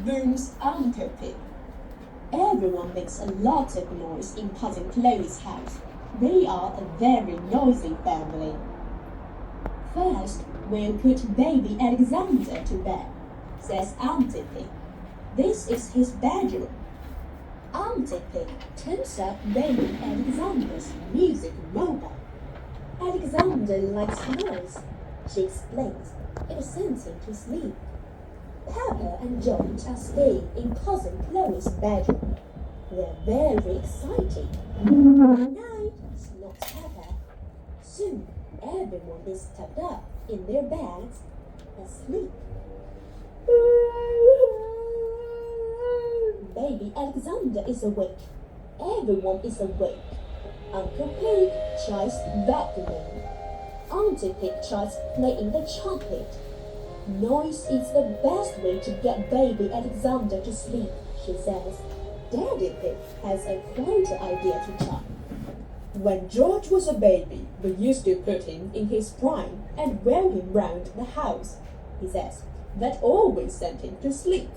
Booms Uncle Pig. Everyone makes a lot of noise in Cousin Chloe's house. They are a very noisy family. First, we'll put baby Alexander to bed, says Auntie Pig. This is his bedroom. Auntie Pig turns up baby Alexander's music robot. Alexander likes noise, she explains. It sends him to sleep. Peppa and George are staying in Cousin Chloe's bedroom. They're very excited. Good night, snorts Peppa. Soon, everyone is tucked up in their beds, asleep. Baby Alexander is awake. Everyone is awake. Uncle Pig tries vacuuming. Auntie Pig tries playing the trumpet. Noise is the best way to get baby Alexander to sleep, she says. Daddy Pig has a quieter idea to try. When George was a baby, we used to put him in his prime and whirl him round the house, he says. That always sent him to sleep.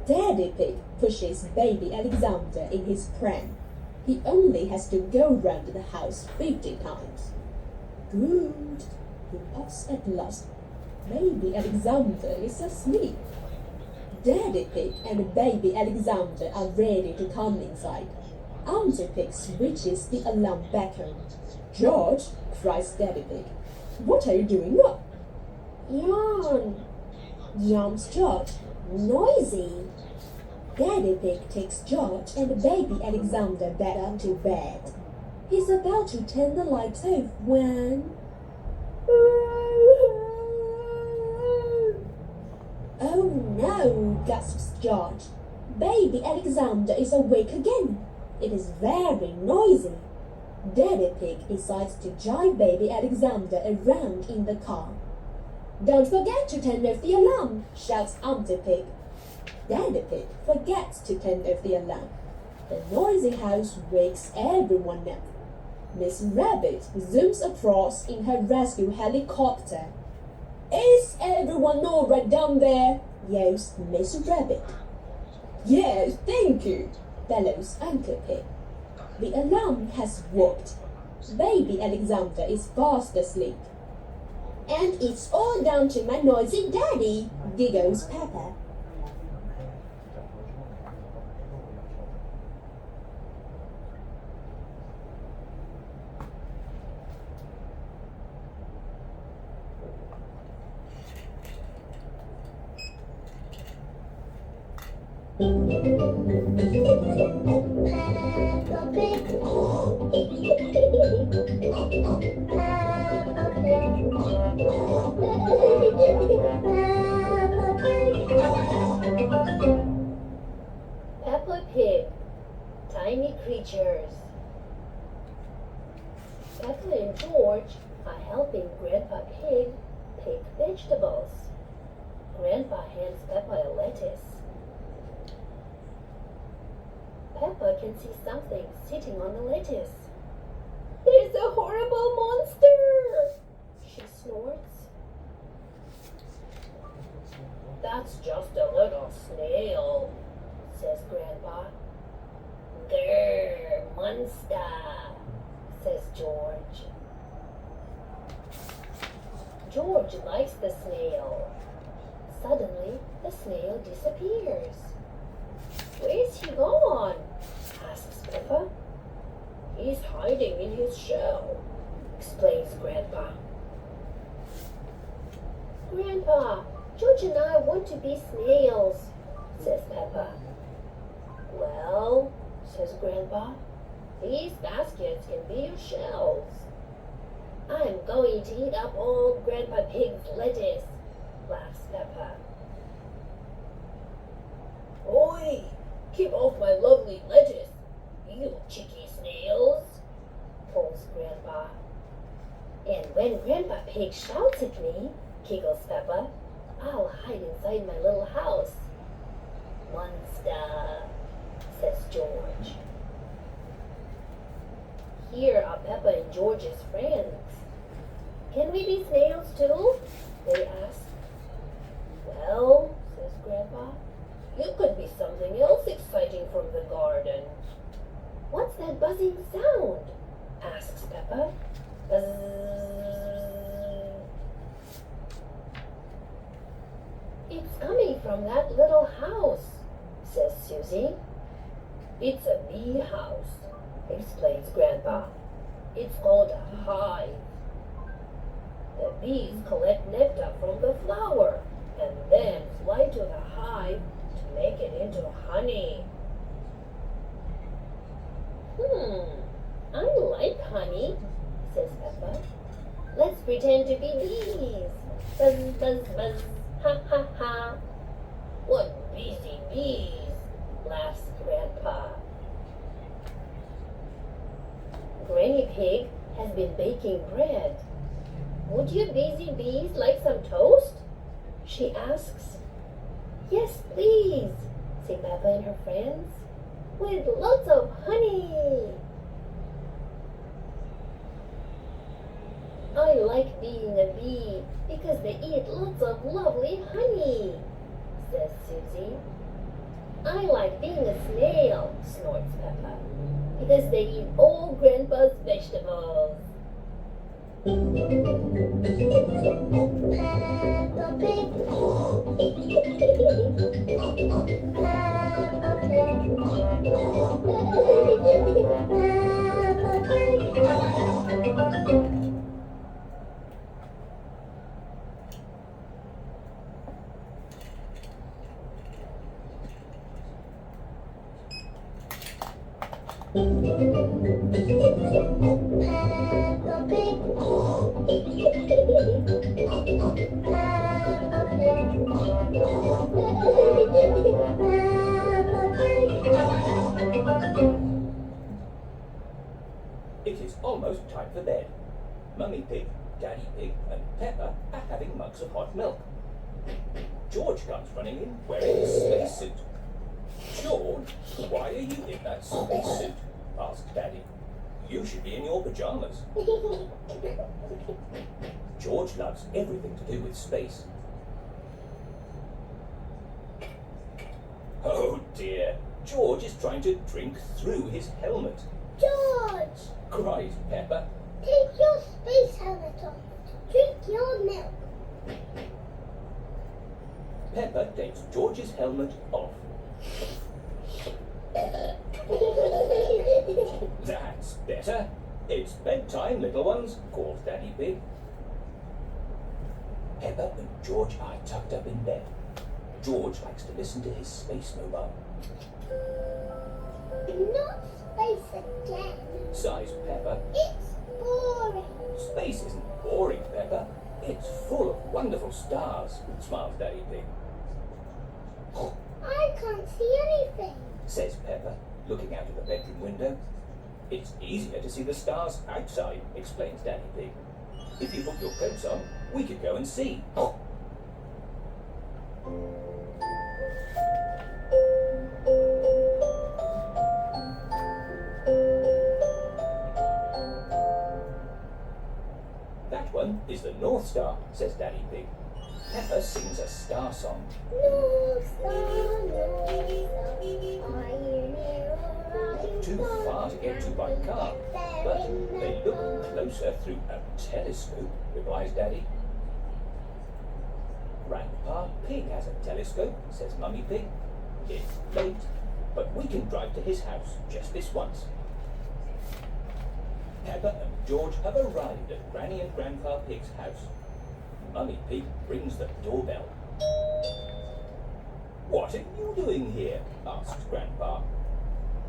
Daddy Pig pushes baby Alexander in his pram. He only has to go round the house 50 times. Good, he puffs at last. Baby Alexander is asleep. Daddy Pig and baby Alexander are ready to come inside. Auntie Pig switches the alarm back on. George, cries Daddy Pig. What are you doing up? Yawn, yawns George. Noisy. Daddy Pig takes George and baby Alexander back up to bed. He's about to turn the lights off when... Oh no, gasps George. Baby Alexander is awake again. It is very noisy. Daddy Pig decides to drive baby Alexander around in the car. Don't forget to turn off the alarm, shouts Auntie Pig. Daddy Pig forgets to turn off the alarm. The noisy house wakes everyone up. Miss Rabbit zooms across in her rescue helicopter. Is everyone all right down there? Yells Miss Rabbit. Yes, thank you, bellows Uncle Pig. The alarm has worked. Baby Alexander is fast asleep. And it's all down to my noisy daddy, giggles Peppa. Peppa Pig, tiny creatures. Peppa and George are helping Grandpa Pig pick vegetables. Grandpa hands Peppa a lettuce. Peppa can see something sitting on the lettuce. There's a horrible monster! She snorts. That's just a little snail, says Grandpa. Grrr, monster, says George. George likes the snail. Suddenly, the snail disappears. Where's he gone? Asks Peppa. He's hiding in his shell, explains Grandpa. Grandpa, George and I want to be snails, says Peppa. Well, says Grandpa, these baskets can be your shells. I'm going to eat up all Grandpa Pig's lettuce, laughs Peppa. Oi! Keep off my lovely lettuce, you cheeky snails, calls Grandpa. And when Grandpa Pig shouts at me, giggles Peppa, I'll hide inside my little house. Monster, says George. Here are Peppa and George's friends. Can we be snails too? They ask. Well, says Grandpa, You could be something else exciting from the garden. What's that buzzing sound? Asks Peppa. Buzz. It's coming from that little house, says Susie. It's a bee house, explains Grandpa. It's called a hive. The bees collect nectar from the flower and then fly to the hive to make it into honey. I like honey, says Peppa. Let's pretend to be bees. Buzz, buzz, buzz. Ha, ha, ha. What busy bees, laughs Grandpa. Granny Pig has been baking bread. Would you busy bees like some toast? She asks. Yes, please, say Peppa and her friends. With lots of honey. I like being a bee because they eat lots of lovely honey, says Susie. I like being a snail, snorts Peppa, because they eat all Grandpa's vegetables. It is almost time for bed. Mummy Pig, Daddy Pig, and Peppa are having mugs of hot milk. George comes running in wearing a spacesuit. George, why are you in that spacesuit? Asked Daddy. You should be in your pajamas. George loves everything to do with space. Oh dear, George is trying to drink through his helmet. George, Cries Peppa. take your space helmet off. Drink your milk. Peppa takes George's helmet off. That's better. It's bedtime, little ones, calls Daddy Pig. Peppa and George are tucked up in bed. George likes to listen to his space mobile. Not space again. Sighs Peppa. It's boring. Space isn't boring, Peppa. It's full of wonderful stars, smiles Daddy Pig. I can't see anything. Says Peppa, looking out of the bedroom window. It's easier to see the stars outside, explains Daddy Pig. If you put your coats on, we could go and see. That one is the North Star, says Daddy Pig. Peppa sings a star song. North Star, North Star, are you near or are you Too far to get to by car, but they look closer through a telescope, replies Daddy. Grandpa Pig has a telescope, says Mummy Pig. It's late, but we can drive to his house just this once. Peppa and George have arrived at Granny and Grandpa Pig's house. Mummy Pig rings the doorbell. What are you doing here? Asks Grandpa.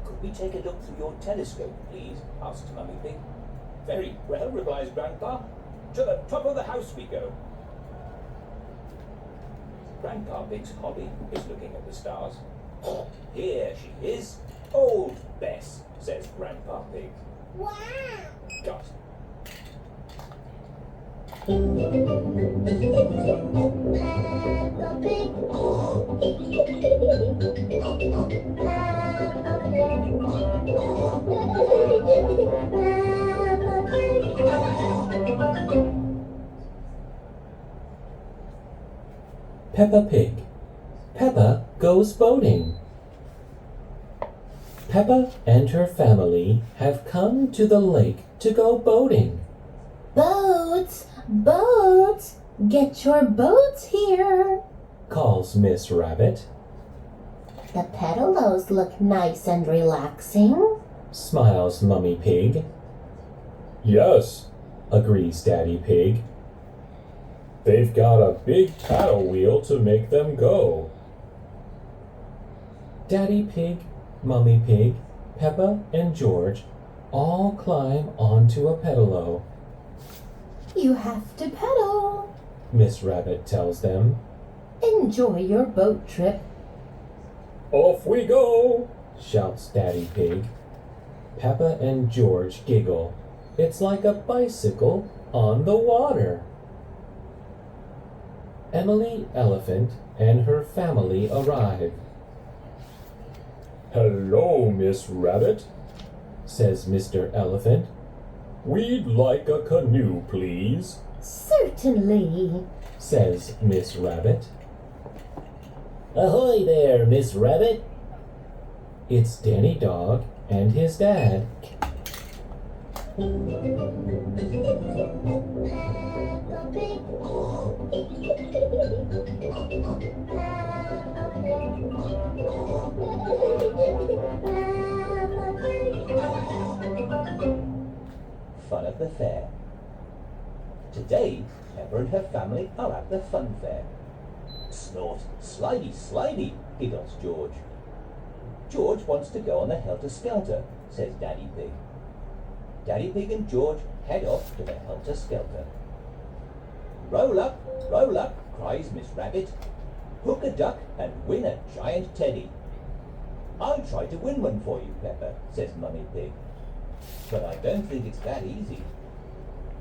Could we take a look through your telescope, please? Asks Mummy Pig. Very well, replies Grandpa. To the top of the house we go. Grandpa Pig's hobby is looking at the stars. Here she is. Old Bess, says Grandpa Pig. Wow. Got. Peppa Pig. Peppa Pig. Peppa goes boating. Peppa and her family have come to the lake to go boating. Boats! Boats! Get your boats here! Calls Miss Rabbit. The pedalos look nice and relaxing. Smiles Mummy Pig. Yes, agrees Daddy Pig. They've got a big paddle wheel to make them go. Daddy Pig, Mummy Pig, Peppa, and George all climb onto a pedalo. You have to pedal. Miss Rabbit tells them. Enjoy your boat trip. Off we go, shouts Daddy Pig. Peppa and George giggle. It's like a bicycle on the water. Emily Elephant and her family arrive. Hello, Miss Rabbit, says Mr. Elephant. We'd like a canoe, please, Certainly. says Miss Rabbit. Ahoy there, Miss Rabbit. It's Danny Dog and his dad. Fun at the fair. Today, Peppa and her family are at the fun fair. Snort, slidey, slidey, giggles George. George wants to go on the helter-skelter, says Daddy Pig. Daddy Pig and George head off to the helter-skelter. Roll up, cries Miss Rabbit. Hook a duck and win a giant teddy. I'll try to win one for you, Peppa, says Mummy Pig. But I don't think it's that easy.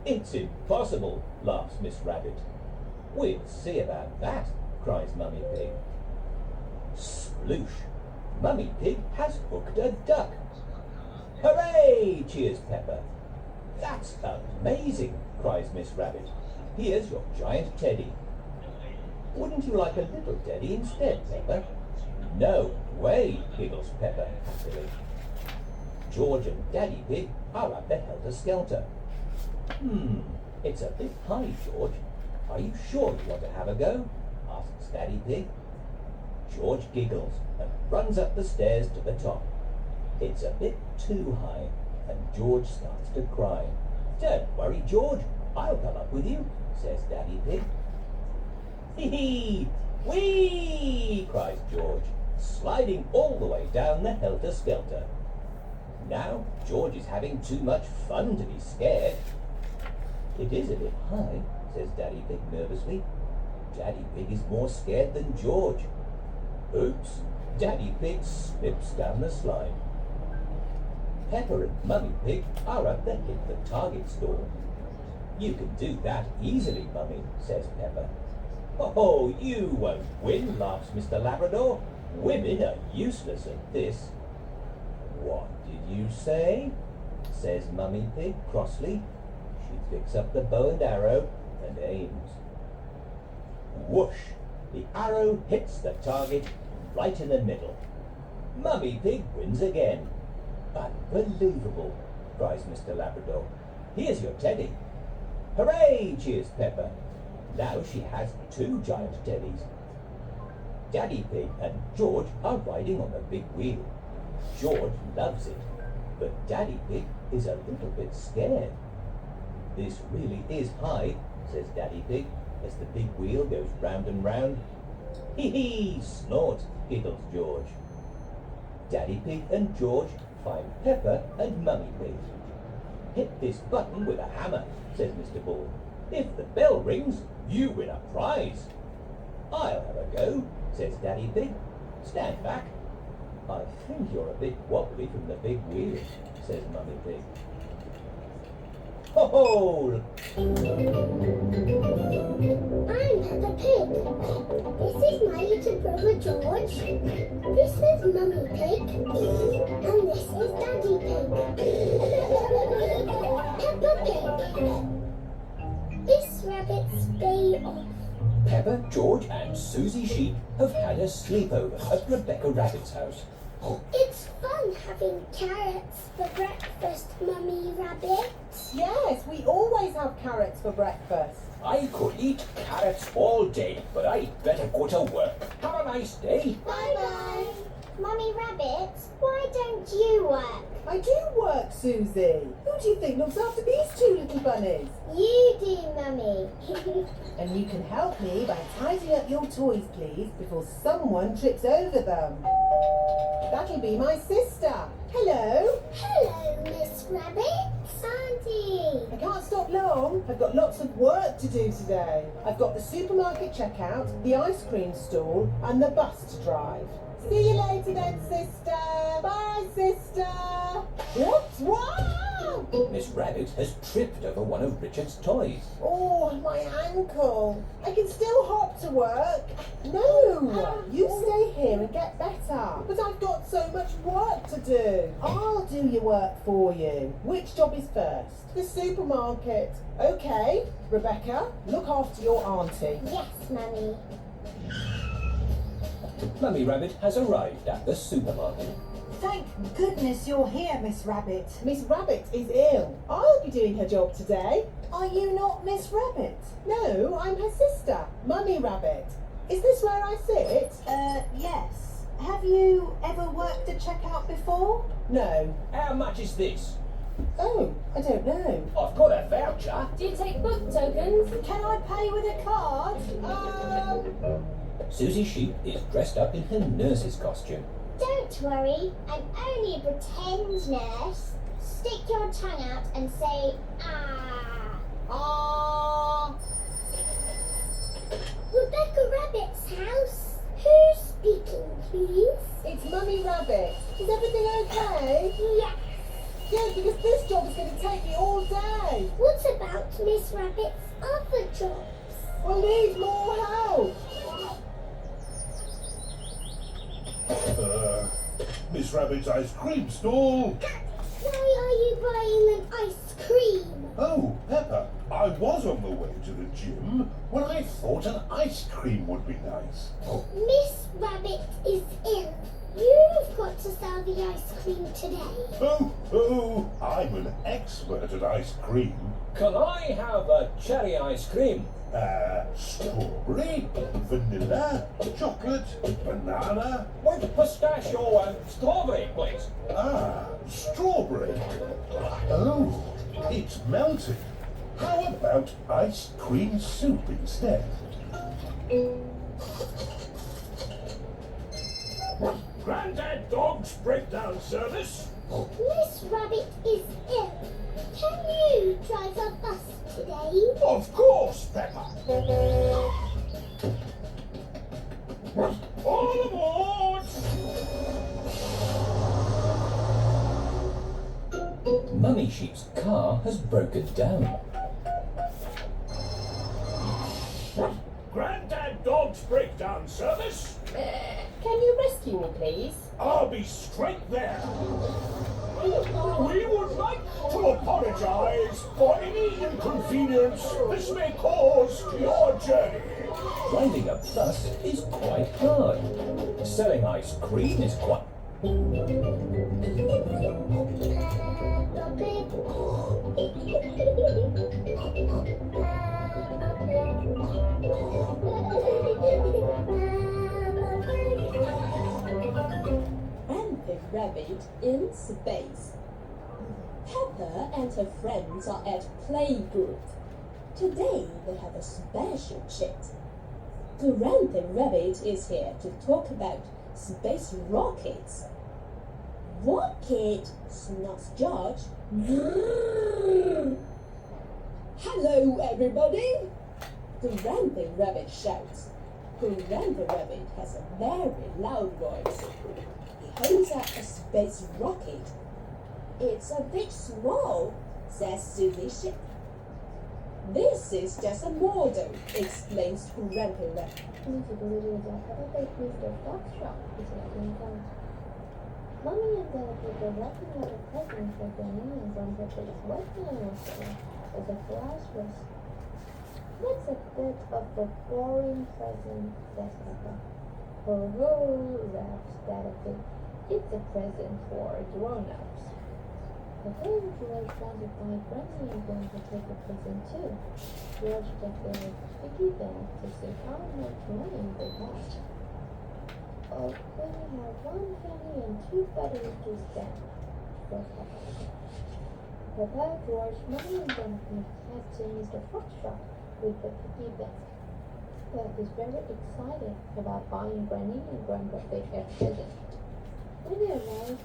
It's impossible, laughs Miss Rabbit. We'll see about that, cries Mummy Pig. Sploosh! Mummy Pig has hooked a duck. Hooray! Cheers Peppa. That's amazing, cries Miss Rabbit. Here's your giant teddy. Wouldn't you like a little teddy instead, Peppa? No way, giggles Peppa happily. George and Daddy Pig are at the helter-skelter. It's a bit high, George. Are you sure you want to have a go? Asks Daddy Pig. George giggles and runs up the stairs to the top. It's a bit too high, and George starts to cry. Don't worry, George. I'll come up with you, says Daddy Pig. Hee-hee! Whee! Cries George, sliding all the way down the helter-skelter. Now George is having too much fun to be scared. It is a bit high, says Daddy Pig nervously. Daddy Pig is more scared than George. Oops! Daddy Pig slips down the slide. Peppa and Mummy Pig are at the Hit the Target store. You can do that easily, Mummy, says Peppa. Oh, you won't win, laughs Mr. Labrador. Women are useless at this. What did you say? Says Mummy Pig crossly. She picks up the bow and arrow and aims. Whoosh! The arrow hits the target right in the middle. Mummy Pig wins again. Unbelievable, cries Mr. Labrador. Here's your teddy. Hooray, cheers Peppa. Now she has 2 giant teddies. Daddy Pig and George are riding on the big wheel. George loves it, but Daddy Pig is a little bit scared. This really is high, says Daddy Pig, as the big wheel goes round and round. Hee-hee, snort, giggles George. Daddy Pig and George find Peppa and Mummy Pig. Hit this button with a hammer, says Mr. Bull. If the bell rings, you win a prize. I'll have a go, says Daddy Pig. Stand back. I think you're a bit wobbly from the big wheel, says Mummy Pig. Ho-ho! I'm Peppa Pig. This is my little brother George. This is Mummy Pig. And this is Daddy Pig. Peppa Pig. This rabbit's day off. Peppa, George, and Susie Sheep have had a sleepover at Rebecca Rabbit's house. It's fun having carrots for breakfast, Mummy Rabbit. Yes, we always have carrots for breakfast. I could eat carrots all day, but I'd better go to work. Have a nice day. Bye-bye. Mummy Rabbit, why don't you work? I do work, Susie. Who do you think looks after these two little bunnies? You do, Mummy. And you can help me by tidying up your toys, please, before someone trips over them. That'll be my sister. Hello. Hello, Miss Rabbit. Sandy. I can't stop long. I've got lots of work to do today. I've got the supermarket checkout, the ice cream stall, and the bus to drive. See you later then, sister. Bye, sister. Whoops, wow! Miss Rabbit has tripped over one of Richard's toys. Oh, my ankle. I can still hop to work. No, you stay here and get better. But I've got so much work to do. I'll do your work for you. Which job is first? The supermarket. Okay, Rebecca, look after your auntie. Yes, Mummy. Mummy Rabbit has arrived at the supermarket. Thank goodness you're here, Miss Rabbit. Miss Rabbit is ill. I'll be doing her job today. Are you not Miss Rabbit? No, I'm her sister, Mummy Rabbit. Is this where I sit? Yes. Have you ever worked a checkout before? No. How much is this? Oh, I don't know. I've got a voucher. Do you take book tokens? Can I pay with a card? Susie Sheep is dressed up in her nurse's costume. Don't worry, I'm only a pretend nurse. Stick your tongue out and say, ah. Ah. Rebecca Rabbit's house. Who's speaking, please? It's Mummy Rabbit. Is everything okay? Yes. Good, because this job is going to take me all day. What about Miss Rabbit's other jobs? We'll need more help. Miss Rabbit's ice cream stall. Why are you buying an ice cream? Oh, Peppa, I was on the way to the gym when I thought an ice cream would be nice. Miss Rabbit is ill. You've got to sell the ice cream today. Oh, I'm an expert at ice cream. Can I have a cherry ice cream? Strawberry, vanilla, chocolate, banana. With pistachio and strawberry, please. Strawberry. Oh, it's melted. How about ice cream soup instead? Grandad Dog's breakdown service. Miss Rabbit is ill. Can you drive a bus today? Of course, Peppa. All aboard! Mummy Sheep's car has broken down. Grandad Dog's breakdown service. Can you rescue me, please? I'll be straight there. We would like to apologize for any inconvenience this may cause to your journey. Driving a bus is quite hard. Selling ice cream is quite... And the rabbit in space. Peppa and her friends are at playgroup. Today they have a special chat. Grandpa Rabbit is here to talk about space rockets. Rocket, snorts George. Hello, everybody! Grandpa Rabbit shouts. Grandpa Rabbit has a very loud voice. He holds up a space rocket. It's a bit small, says Susie Sheep. This is just a model, explains Grandpa Rabbit. Mommy and Daddy were wrapping up the presents with their names on Peppa's working yesterday as a flash was. That's a bit of a boring present, says Peppa. Oh ho, laughs Daddy Pig. It's a present for grown-ups. Peppa and George wondered why Granny and Grandpa take a present too. George checked their piggy bank to see how much money they had. Oh, Granny had 1 penny and 2 butters to spend, said Peppa. Peppa, George, Mommy and Grandpa head to Mr. Fox shop with the piggy bank. Peppa is very excited about buying Granny and Grandpa a present. When they arrive,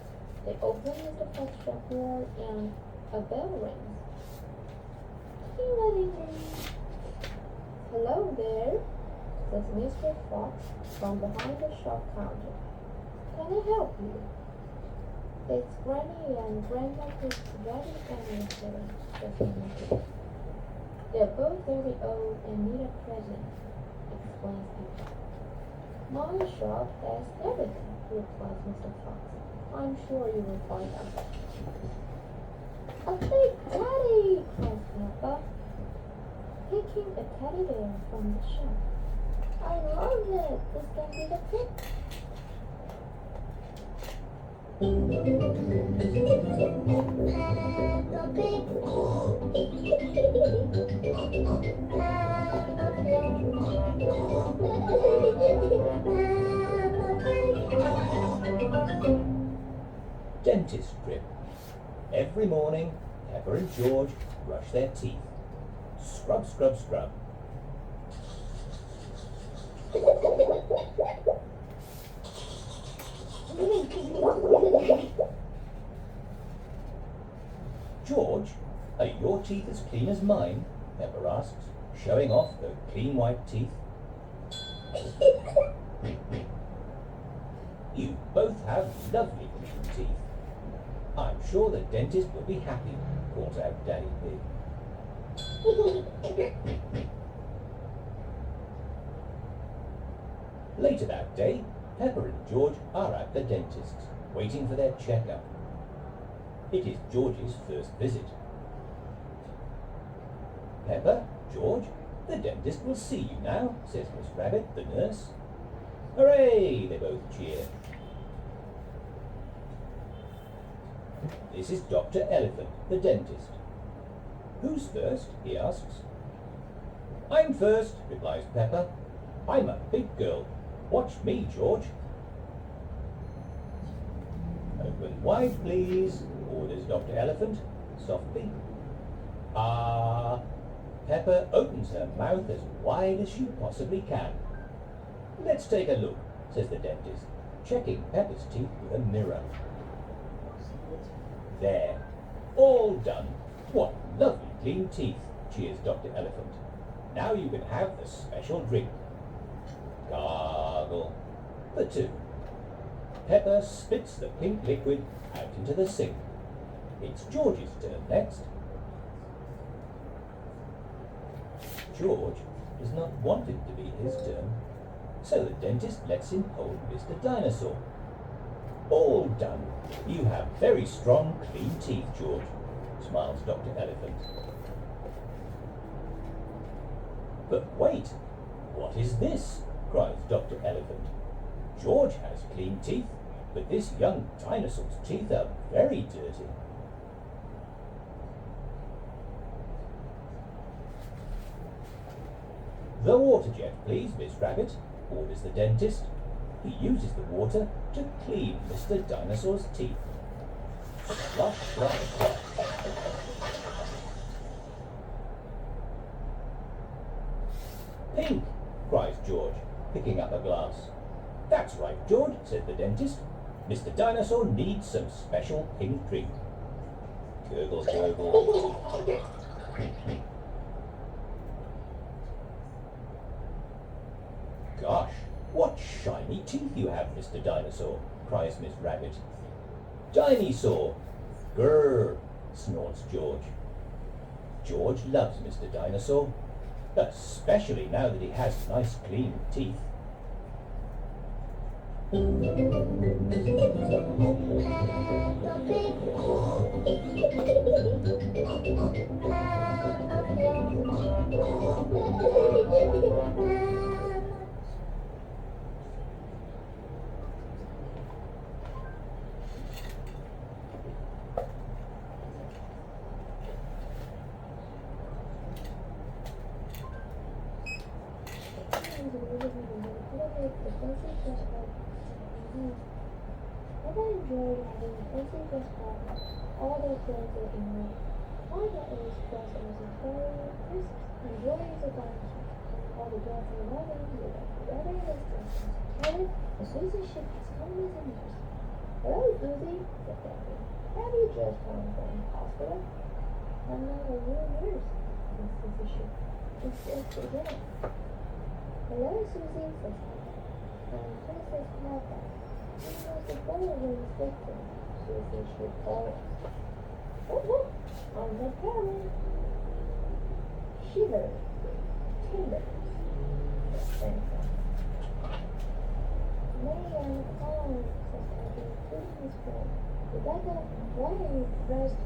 they open Mr. Fox shop door and a bell rings. Ding-a-ding-ding. Hello there, says Mr. Fox from behind the shop counter. Can I help you? It's Granny and Grandma Pig's wedding anniversary, says Mr. They're both very old and need a present, explains Peppa. My shop has everything, replies Mr. Fox. I'm sure you will find out. A big teddy, cries Peppa, picking a teddy bear from the shop. I love it. This can be the pic. Dentist trip. Every morning, Peppa and George brush their teeth. Scrub, scrub, scrub. George, are your teeth as clean as mine? Peppa asks, showing off her clean white teeth. You both have lovely clean teeth. I'm sure the dentist will be happy, calls out Daddy Pig. Later that day, Peppa and George are at the dentist's, waiting for their checkup. It is George's first visit. Peppa, George, the dentist will see you now, says Miss Rabbit, the nurse. Hooray! They both cheer. This is Dr. Elephant, the dentist. Who's first? He asks. I'm first, replies Peppa. I'm a big girl. Watch me, George. Open wide, please, orders Dr. Elephant, softly. Peppa opens her mouth as wide as she possibly can. Let's take a look, says the dentist, checking Peppa's teeth with a mirror. There, all done. What lovely clean teeth, cheers Dr. Elephant. Now you can have the special drink. Gargle. The two. Peppa spits the pink liquid out into the sink. It's George's turn next. George does not want it to be his turn, so the dentist lets him hold Mr. Dinosaur. All done. You have very strong, clean teeth, George, smiles Dr. Elephant. But wait, what is this? Cries Dr. Elephant. George has clean teeth, but this young dinosaur's teeth are very dirty. The water jet, please, Miss Rabbit, orders the dentist. He uses the water to clean Mr. Dinosaur's teeth. Splosh, splosh, splosh. Pink, cries George, picking up a glass. That's right, George, said the dentist. Mr. Dinosaur needs some special pink drink. Gurgle, gurgle. Gosh, what shiny teeth you have, Mr. Dinosaur, cries Miss Rabbit. Dinosaur! Grrr, snorts George. George loves Mr. Dinosaur, especially now that he has nice clean teeth. the fancy dress party. Peppa enjoyed having a fancy dress party. All their friends were in love. All that was dressed as a very crisp and joyous adventure. All the girls were loving with a very restless Karen, and Susie shook his shoulders and nose. Hello, Susie, said Daddy. Have you just come from the hospital? I'm not a real nurse, said Susie shook. It's just a girl. Hello, Susie, said Peppa. I'm Princess Peppa. She was the Butterwing's victim. Susie shook forward. Oh, I'm the parent. Shiver, timber. Marianne Collins, said Daddy, including his friend. Rebecca, why are you dressed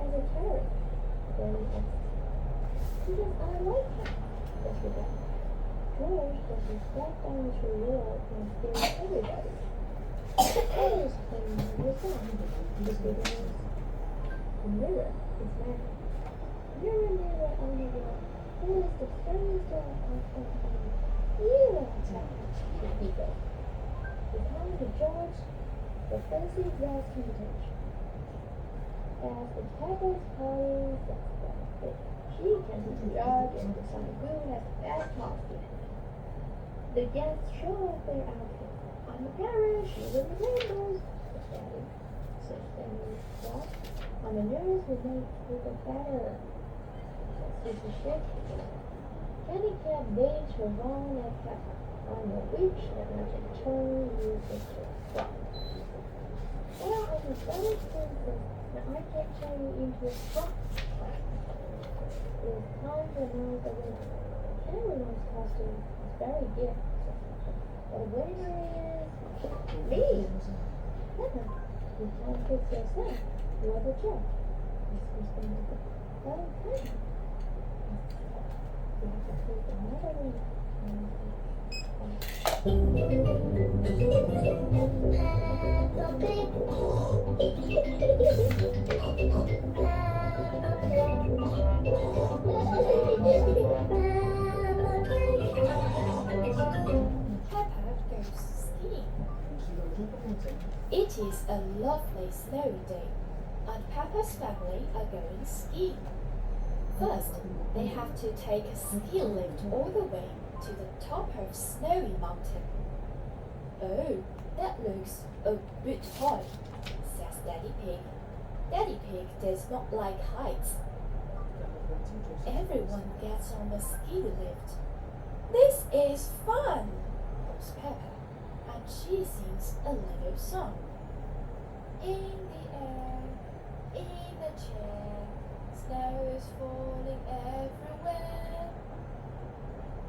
as a carrot? Daddy asked. Because I like her, said Rebecca. George was his back down to roar and scare everybody. Others claimed he was wrong. He was good news. The mirror is magic. Mirror, mirror on the wall, who is the fairest girl on earth? You are challenged, the people. We come to George, the fancy dress invitation. As the Peppa's party sets that she can judge and decide who has the best costume. The guests show off their outfits. I'm a parrot, she's in the rainbows, said Daddy. Said Daddy, what? I'm a nurse who makes people better. Said Susie shook. Candy Cat begged her wrong and Peppa. I'm a witch and I can turn you into a frog. Well, I'm a better princess and I can turn you into a frog. It is time to announce the winner. Everyone's costume is very good. The winner is me. Peppa, you can't fix yourself. You are the judge. This was the mother. Well, Peppa. You have to pick another winner. Peppa goes skiing. It is a lovely snowy day, and Peppa's family are going skiing. First, they have to take a ski lift all the way to the top of Snowy Mountain. Oh, that looks a bit high, says Daddy Pig. Daddy Pig does not like heights. Everyone gets on the ski lift. This is fun, goes Peppa, and she sings a little song. In the air, in the chair, snow is falling everywhere.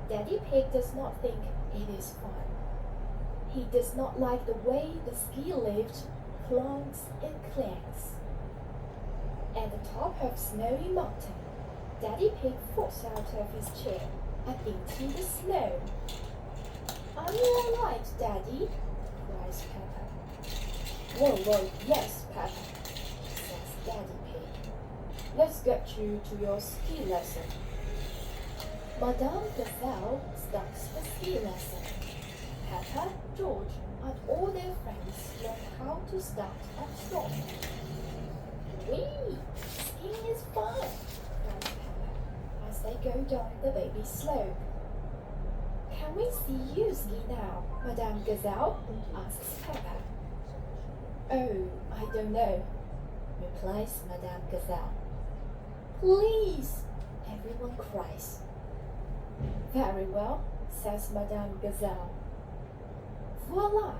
Daddy Pig does not think it is fun. He does not like the way the ski lift clonks and clanks. At the top of Snowy Mountain, Daddy Pig falls out of his chair and into the snow. Are you all right, Daddy? Cries Peppa. Whoa, whoa, yes, Peppa, says Daddy Pig. Let's get you to your ski lesson. Madame Gazelle starts the ski lesson. Peppa, George, and all their friends learn how to start and stop. Whee! Skiing is fun, cries Peppa as they go down the baby slope. Can we see you ski now, Madame Gazelle? Asks Peppa. Oh, I don't know, replies Madame Gazelle. Please, everyone cries. Very well, says Madame Gazelle. Voila!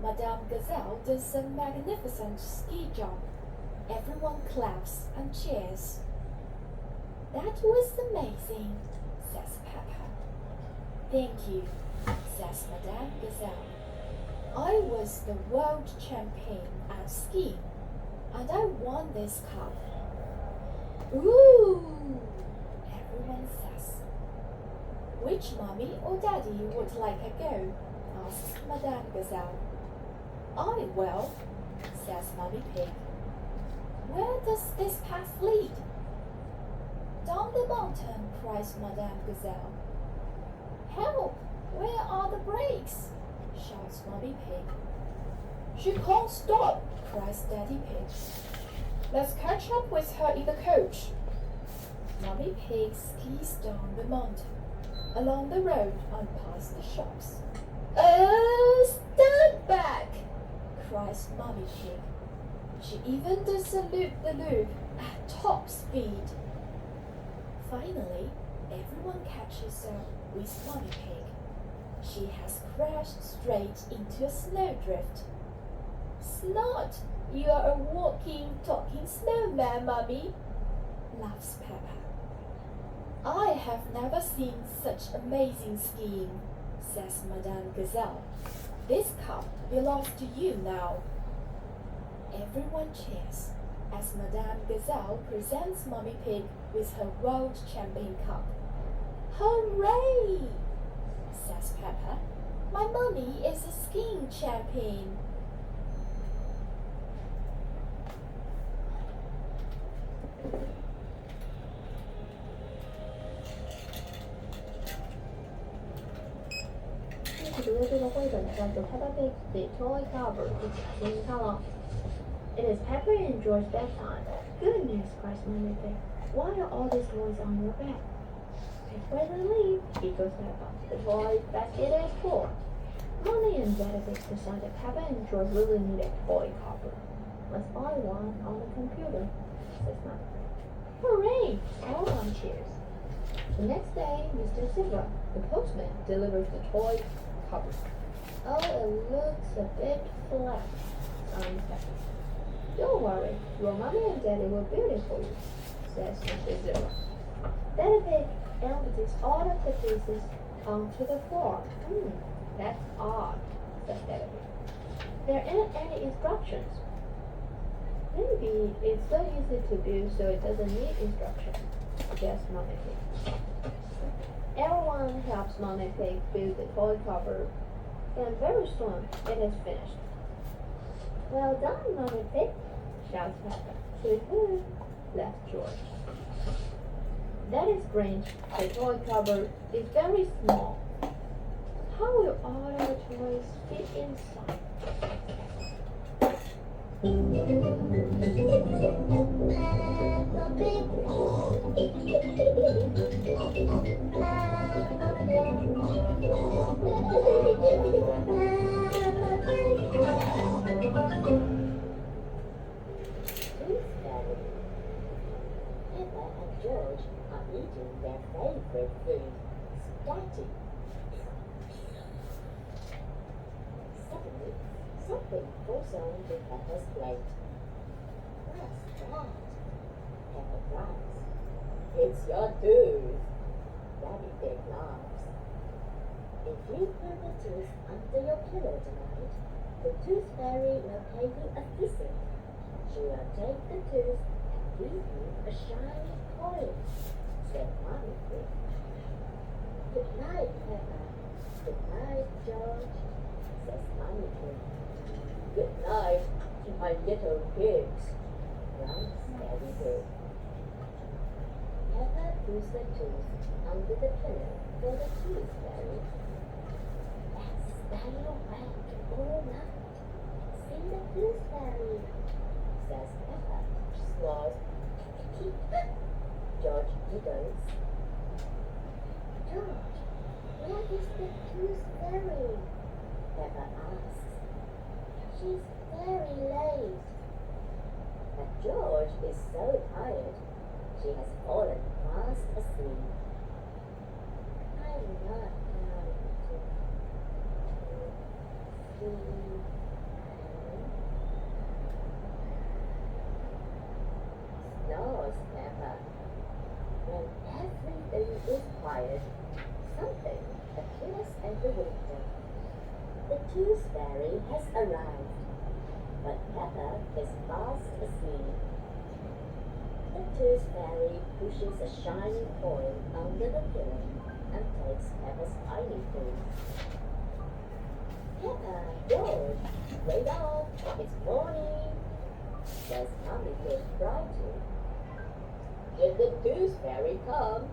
Madame Gazelle does a magnificent ski jump. Everyone claps and cheers. That was amazing, says Peppa. Thank you, says Madame Gazelle. I was the world champion at skiing, and I won this cup. Ooh! Everyone says. Which mommy or daddy would like a go? Asks Madame Gazelle. I will, says Mummy Pig. Where does this path lead? Down the mountain, cries Madame Gazelle. Help! Where are the brakes? shouts Mummy Pig. She can't stop, cries Daddy Pig. Let's catch up with her in the coach. Mummy Pig skis down the mountain, along the road and past the shops. Oh, stand back, cries Mummy Pig. She even does a loop-the-loop at top speed. Finally, everyone catches up with Mummy Pig. She has crashed straight into a snowdrift. Snot, you are a walking, talking snowman, Mummy, laughs Peppa. I have never seen such amazing skiing, says Madame Gazelle. This cup belongs to you now. Everyone cheers as Madame Gazelle presents Mummy Pig with her World Champion Cup. Hooray! Says Peppa. My mummy is a skiing champion. It is Peppa and George's bedtime. Goodness, cries Mummy Pig. Why are all these toys on your bed? Take away the leaf, echoes Peppa. The toy basket is full. Mommy and Daddy Pig decided Peppa and George really need a toy cover. Let's buy one on the computer, says Mummy Pig. Hooray! Everyone cheers. The next day, Mr. Zebra, the postman, delivers the toy cover. Oh, it looks a bit flat, signs Peppa. Don't worry, your mommy and daddy will build it for you, says Mr. Zebra. Daddy Pig empties all of the pieces onto the floor. That's odd, says Daddy Pig. There aren't any instructions. Maybe it's so easy to build so it doesn't need instructions, suggests Mummy Pig. Everyone helps Mummy Pig build the toy cover, and very soon it is finished. Well done, Mummy Pig, shouts Peppa. Woo-hoo, laughs George. That is strange. The toy cover is very small. How will all our toys fit inside? Peppa and George are eating their favorite food, spaghetti. Suddenly, something falls onto Peppa's plate. What's that? Peppa cries. It's your tooth. Daddy Pig laughs. If you put the tooth under your pillow tonight, the tooth fairy will pay you a visit. She will take the tooth and give you a shiny coin, said Mummy Pig. Good night, Peppa. Good night, George, says Mummy Pig. Good night, my little pigs, grunts Daddy Pig. Peppa puts the tooth under the pillow for the tooth fairy. And stay awake all night. See the tooth fairy, says Peppa. Snores. George giggles. George, where is the tooth fairy? Peppa asks. She's very late. But George is so tired, she has fallen fast asleep. I'm not going to sleep. Snores Peppa. When everything is quiet, something appears at the window. The tooth fairy has arrived, but Peppa is fast asleep. The tooth fairy pushes a shiny coin under the pillow and takes Peppa's tiny tooth. Peppa, George, wake up, it's morning, says Mummy Pig brightly. Did the tooth fairy come?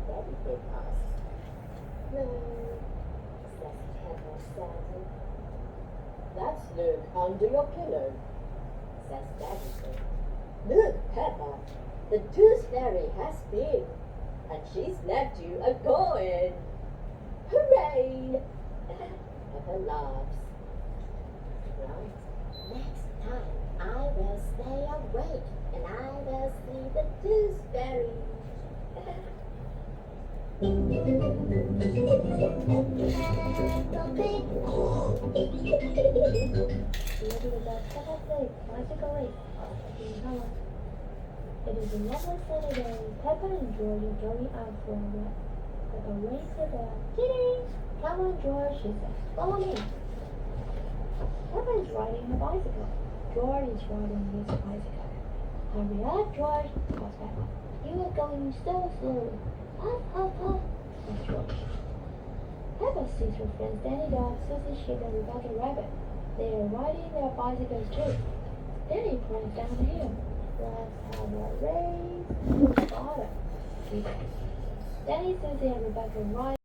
Daddy Pig asks. No, says Peppa. Peppa sadly. That's Luke under your pillow, says Daddy Pig. Look, Peppa, the Tooth Fairy has been, and she's left you a coin. Hooray! Peppa laughs. Right, next time I will stay awake and I will see the Tooth Fairy. It is a lovely sunny day. Peppa and George are going out for a walk. Peppa rings the bell. Kitty! Come on, George, she says. Follow me. Peppa is riding her bicycle. George is riding his bicycle. Hurry up, George, calls Peppa. You are going so slowly. Huff, huff, huff, says George. Peppa sees her friends Danny Dog, Susie Sheep, and Rebecca Rabbit. They are riding their bicycles too. Danny points down the hill. Let's have a race to the bottom. Danny, Susie, and Rebecca ride